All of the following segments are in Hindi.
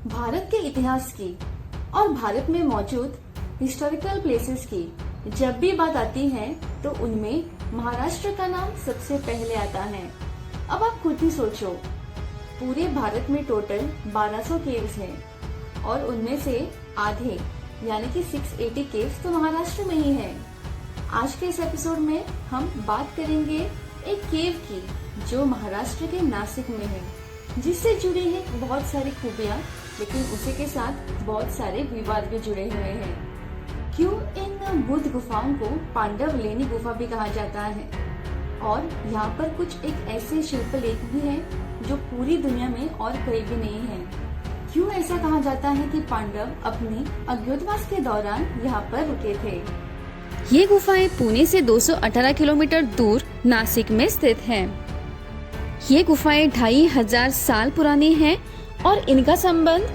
भारत के इतिहास की और भारत में मौजूद हिस्टोरिकल प्लेसेस की जब भी बात आती है तो उनमें महाराष्ट्र का नाम सबसे पहले आता है। अब आप खुद ही सोचो, पूरे भारत में टोटल 1200 केव्स हैं और उनमें से आधे यानी कि 680 केव्स तो महाराष्ट्र में ही है। आज के इस एपिसोड में हम बात करेंगे एक केव की जो महाराष्ट्र के नासिक में है, जिससे जुड़ी है बहुत सारी खूबियाँ, लेकिन उसी के साथ बहुत सारे विवाद भी जुड़े हुए हैं। क्यों इन बुद्ध गुफाओं को पांडव लेनी गुफा भी कहा जाता है, और यहाँ पर कुछ एक ऐसे शिल्पलेख भी हैं जो पूरी दुनिया में और कहीं भी नहीं है। क्यों ऐसा कहा जाता है कि पांडव अपनी अज्ञातवास के दौरान यहाँ पर रुके थे। ये गुफाएं पुणे से 218 किलोमीटर दूर नासिक में स्थित हैं। ये गुफाएं 2500 साल पुरानी हैं और इनका संबंध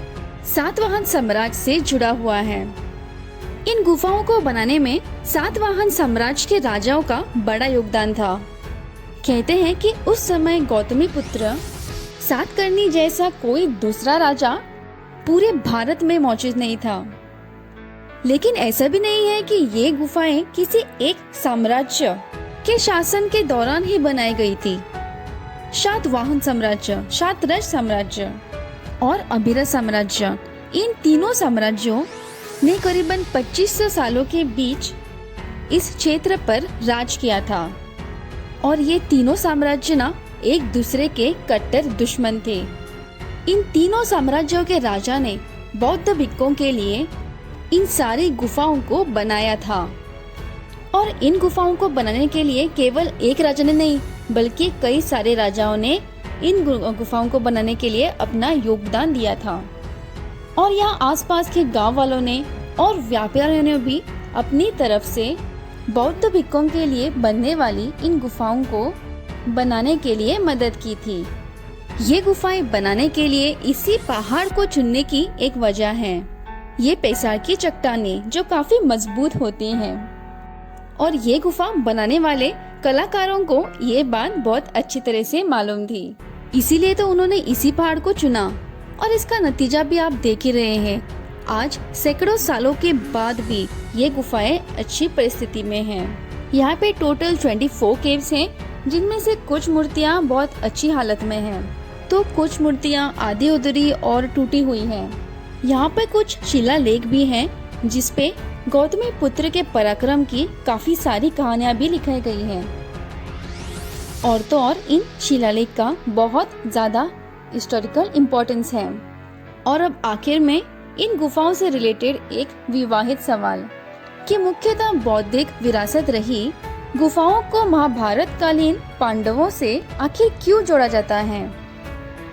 सातवाहन साम्राज्य से जुड़ा हुआ है। इन गुफाओं को बनाने में सातवाहन साम्राज्य के राजाओं का बड़ा योगदान था। कहते हैं कि उस समय गौतमी पुत्र सातकर्णी जैसा कोई दूसरा राजा पूरे भारत में मौजूद नहीं था। लेकिन ऐसा भी नहीं है कि ये गुफाएं किसी एक साम्राज्य के शासन के दौरान ही बनाई गई थी। सातवाहन साम्राज्य, शातरज साम्राज्य और अभिरथ साम्राज्य, इन तीनों साम्राज्यों ने करीबन 2500 सालों के बीच इस क्षेत्र पर राज किया था। और ये तीनों साम्राज्य ना एक दूसरे के कट्टर दुश्मन थे। इन तीनों साम्राज्यों के राजा ने बौद्ध भिक्षुओं के लिए इन सारी गुफाओं को बनाया था। और इन गुफाओं को बनाने के लिए केवल एक राजा ने नहीं, बल्कि कई सारे राजाओं ने इन गुफाओं को बनाने के लिए अपना योगदान दिया था। और यहाँ आसपास के गांव वालों ने और व्यापारियों ने भी अपनी तरफ से बौद्ध भिक्षुओं के लिए बनने वाली इन गुफाओं को बनाने के लिए मदद की थी। ये गुफाएं बनाने के लिए इसी पहाड़ को चुनने की एक वजह है। ये पेसार की चट्टानें जो काफी मजबूत होती हैं। और ये गुफा बनाने वाले कलाकारों को ये बात बहुत अच्छी तरह से मालूम थी, इसीलिए तो उन्होंने इसी पहाड़ को चुना। और इसका नतीजा भी आप देख ही रहे हैं। आज सैकड़ों सालों के बाद भी ये गुफाएं अच्छी परिस्थिति में हैं। यहाँ पे टोटल 24 केव्स हैं, जिनमें से कुछ मूर्तियाँ बहुत अच्छी हालत में हैं, तो कुछ मूर्तियाँ आधी अधूरी और टूटी हुई हैं। यहाँ पे कुछ शिलालेख भी हैं, जिसपे गौतमी पुत्र के पराक्रम की काफी सारी कहानियाँ भी लिखाई गई हैं। और तो और इन शिलालेख का बहुत ज्यादा हिस्टोरिकल इम्पोर्टेंस है। और अब आखिर में इन गुफाओं से रिलेटेड एक विवाहित सवाल कि मुख्यतः बौद्धिक विरासत रही गुफाओं को महाभारत कालीन पांडवों से आखिर क्यों जोड़ा जाता है।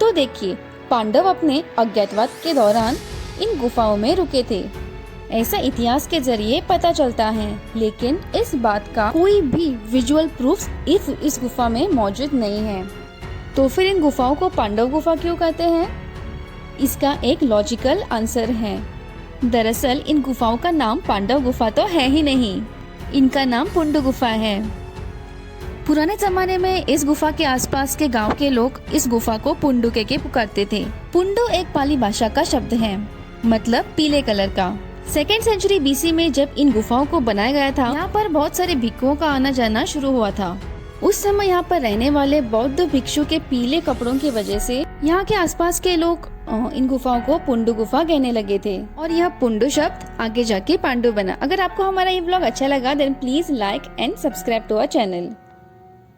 तो देखिए, पांडव अपने अज्ञातवास के दौरान इन गुफाओं में रुके थे, ऐसा इतिहास के जरिए पता चलता है। लेकिन इस बात का कोई भी विजुअल प्रूफ इस गुफा में मौजूद नहीं है। तो फिर इन गुफाओं को पांडव गुफा क्यों कहते हैं? इसका एक लॉजिकल आंसर है। दरअसल इन गुफाओं का नाम पांडव गुफा तो है ही नहीं, इनका नाम पुंडु गुफा है। पुराने जमाने में इस गुफा के आसपास के गांव के लोग इस गुफा को पुंडु के पुकारते थे। पुंडु एक पाली भाषा का शब्द है, मतलब पीले कलर का। 2nd सेंचुरी BC में जब इन गुफाओं को बनाया गया था, यहाँ पर बहुत सारे भिक्षुओं का आना जाना शुरू हुआ था। उस समय यहाँ पर रहने वाले बौद्ध भिक्षु के पीले कपड़ों की वजह से यहाँ के आसपास के लोग इन गुफाओं को पुंडु गुफा कहने लगे थे, और यह पुंडु शब्द आगे जाके पांडु बना। अगर आपको हमारा ये व्लॉग अच्छा लगा, then please like and subscribe to our channel.